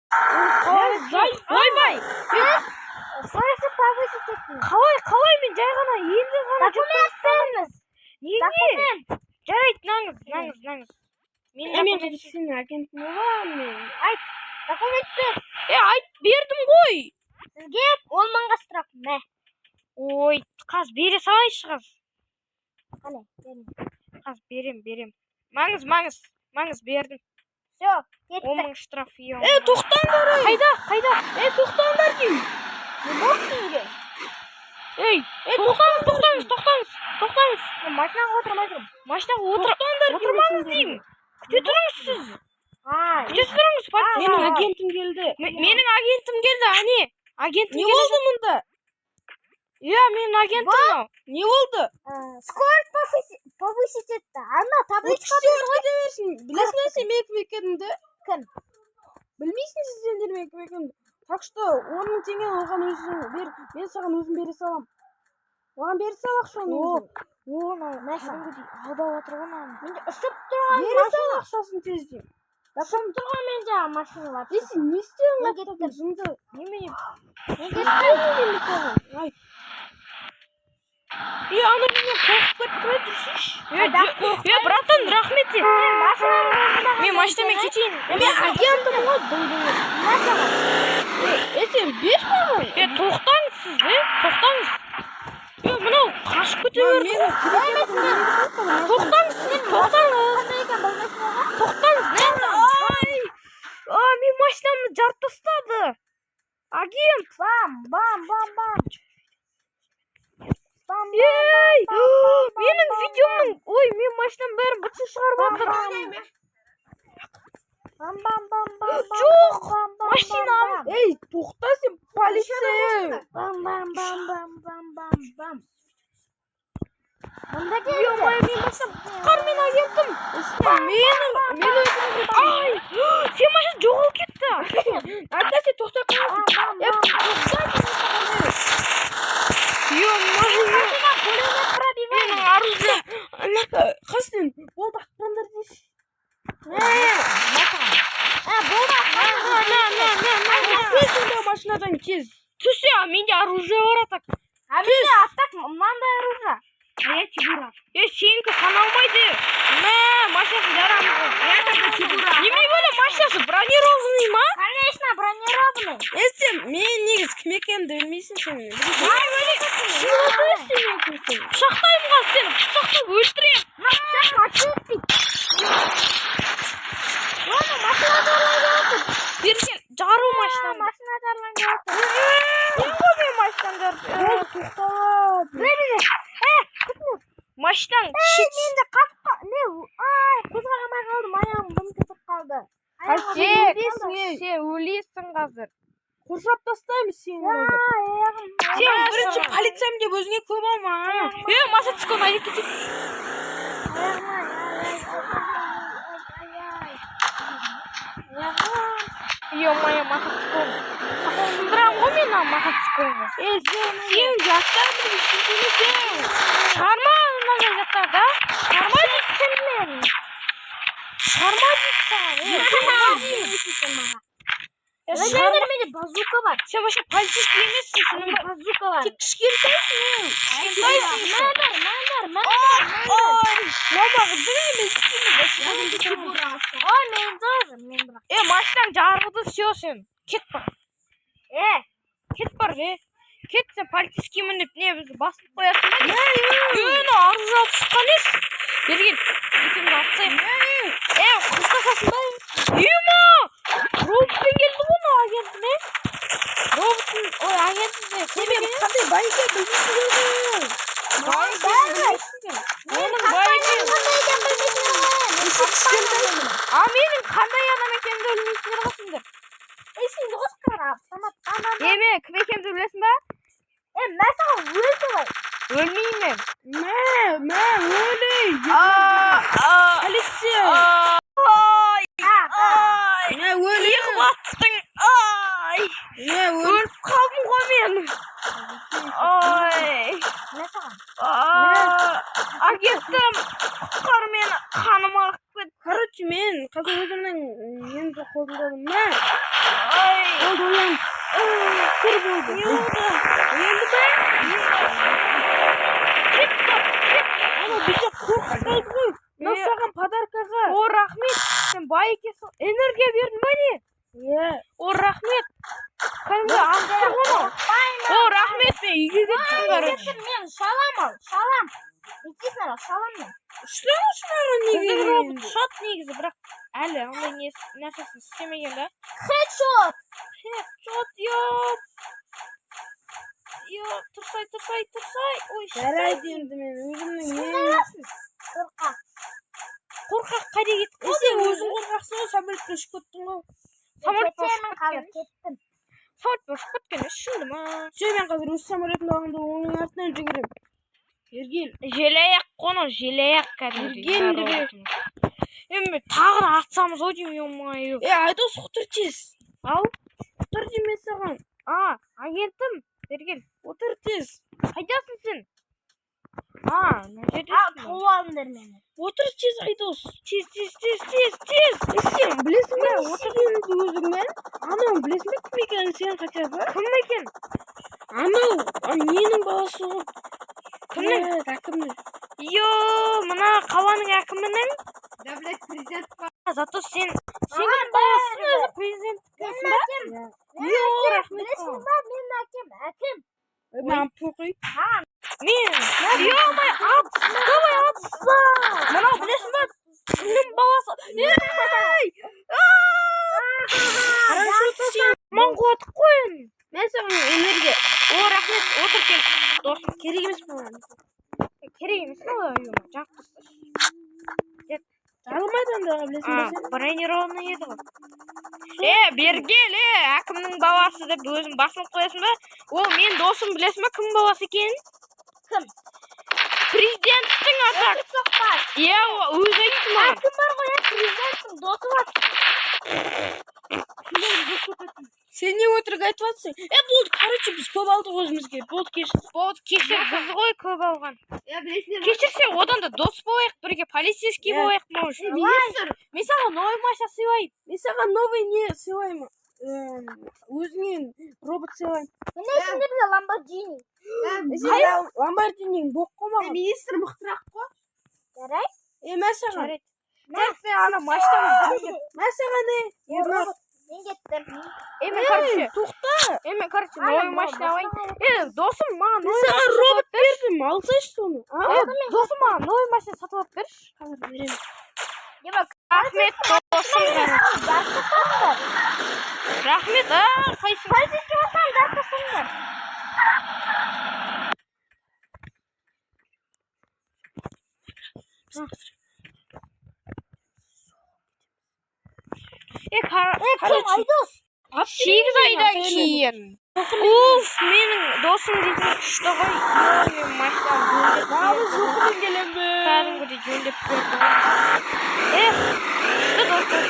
ойбай. Сұрасы повысить. Қалай мен жай ғана енді ғана Документ беріңіз. Неге? Жарайды, наңыз. Мен сенің агентің боламын. Айт, документ бер. Айт, бердім ғой. Сізге 10 мыңға штраф. Мә. Ой, қаз бере салайыншы қаз. Қане, беріңіз. Қаз берем. Маңыз бердім. Все, 10 кеттік. мың штраф ем. Тоқтаңдар. Қайда? Тоқтаңдар деймін. Не болды сізге? Тоқтаңыз. Машинаға отырмайсың. Машинаға отырмаңыз деймін. Күте тұрыңыз сіз. Күте тұрыңыз, Менің агентім келді. Менің агентім келді, әне. Не болды мұнда? Иә, менің агентім. Не болды? Скорость повысить етті. Ана, табличка кете берсін. Білесің бе сен менің кім екенімді? Кім? Білмейсің сіздендер менің кім екенімді. Так что 10 мың теңге оған өзің бер. Мен саған өзім бере салам. Оған бере сал ақшаны өзің. Алдап отырған ана. Менде ұшып тұрған Бере сал ақшасын тезден. ұшып тұрған мен жаңа машина бар. Сен не істеуің Мен кеттім. жынды? Мен Ай, Ана менен қорқып кетіп тұрсыншы. Братан, рахмет. Мен машинамен кетейін. мен агентім ғой, сен бер маған. Тоқтаңыз сіз, тоқтаңыз. Мынау қашып кете берді. Тоқтаңыз. Мен машинамды жарып тастады. Агент. Менің видеомның, мен машинам бәрін бытсын шығарып отыр. Жоқ, машинам. Тоқта сен полиция. Қар мен агентім. Сен машина жоғалып кетті. Ата сен тоқта Менің оружие. Қасен, болды ақпандар дейші. Машинадан кез. Түсе, менде оружие бар атак. Менде аттак мынандай оружие. Сенікі саналмайды. Машинасы жарамыз. Неме böyle машинасы бронированный ма? Конечно, бронированный. Сен, мен негіз кім екенімді білмейсің сен. Пышақтаймын ғой сені, пышақтап өлтірем. Берген, жару машинам. Сен ғой мен машинам Машинаң Менде көзге қарамай қалдым, аяғым дым кетіп қалды. Сен өлесің қазір. Қоршап тастаймыз сені. Сен бірінші полициям деп өзіңе көп алма. Мотоциклін айдап кетейік. Ё-моё, мотоциклін. Сындырам ғой мен мотоциклін. Сен жаттар білесің. Шығарма мынандай жаттарда. Шығарма Өздеріңдер менде базука бар. Сен вообще полицейский емессің, сенің базука бар. Тек кішкентайсың. Машинаң жарылды, все сен. Кет бар. Кет сен полицейский мініп, бізді басып қоясың ба? Оружие алып шыққан ес. Берген, екеуміз атсайық. Қыстасасын ба? Роботпен келді бұны агентіме. Агентіме. Сен қандай байке білмейсің. Менің қандай адам екенімді білмейсіңдер қасыңдар. Сен дұрыс Кім екенімді білесің ба? Мен саған өлді. Өлмеймін. Өлей. Полиция. Өліп өліп қалдым ғой мен. Агентім, құтқар мені, қаным ағып кетті. Короче, мен қазір өзімнің енді қолымдадым. Bir bo'ldi. Ne oldu? Endi ana bize qo'rqib qo'y. Men sana podarkaga. O rahmet. Sen bay ekesin. Energiya berdin bana. O rahmet. Kanka anladım onu. O rahmet be. İyi gittin kardeşim. Men salam al. Salam. İkisine salam mı? Şunlara Kızın ne robot shot negizi biroq hali unday narsasini istemaganda. Headshot. Headshot yo'q. Yo'q, tursay. Oy, Yaraydı endi men o'zimning Korkak. qo'rqoq qayerga ketib qoldi? Sen o'zing qo'rqaqsan, samolyot boshib ketding. Samolyot Ketdim, boshib kalır, ketgan. ketdim. Samolyot boshib ketgan. Tushundimmi? Sen men hozir o'z samolyotni oldim, uning ortidan yugurim. Yergil. Jelayak qo'no, jelayak kadimgi. Yurgin. Endi tag'ir atsamiz o'zim yo'qmayyo. Aydos o'tirchiz. Al. O'tirchi men sana. Agentim. Bergil. O'tirchiz. Qaydasan sen? Ne Al, diyorsun? kullandır beni. O'tirchiz Aydos. Tiz. Sen bilesizmi? O'tirchiz o'zingmen. Ana bilesizmi kim ekan sen qachon? Kim ekan? Ana, mening balasi. Kimning? Akimni. Yo, mana qavaning akimining. Devlet prezident Zato senin babasın özü prezident. Yo, rahmet. Bilesiniz ben benim hakim. Ben poqi. Men. Yo, may at. Davay atsa. Mana bilesizmi? Senin babası. Ey! Man quvvat qo'yin. Men sana energiya. O rahmet. O'tir kel. Do'stim, Kerak emas bana. kerak emas o yo'q. Jaqtisiz. Almaydan da bilesizmi sen? Brenironni yedi bak. Bergel, akimning babasi deb o'zim basib qo'yasizmi? O men do'stim bilasizmi kim babasi ekan? Kim? Prezidentning ota. Sohbat. Ya, o'zi aytma. Hakim var o ya prezidentin dostu var. Sen niye o'tirib aytyapsan? Bo'ldi, qarachi biz ko'p oldik o'zimizga. Bo'ldi, Kechir, biz qo'y ko'p olgan. Ya bilesiniz. Kechirsak, odan da do'st bo'laylik, birga politsiyskiy bo'laylik mo'sh. Men sana noy mashina sevayim. Men sana новый не сыйлайman. O'zing robot сыйлайм. Ne şimdi bize Lamborghini. Sen Lamborghini bo'q qolmagan. Ministr mıhtırak koy. Gerek. Men sana. Sen ana mashina. Men sana ne? Ben gittim. Emin karşı. To'xta. Emin karşı noy mashina alayım. Do'stim, mana noy Sen mashina robot berdim. Alsa işte onu. do'stim, mana noy mashina sotib olib ber. Hozir beraman. Ya bak. Rahmet do'stim. Darkasındır. Rahmet. Qaysi? Qaysi çoğutan darkasındır. Kim Aydos? 8 aydan keyin. Uf, mening do'stim deydi, tushdi qo'y. Yo'q, mashina Hozir yo'qim kelamdi. Kadimgidek yo'lib berdi. Tushdi do'stim.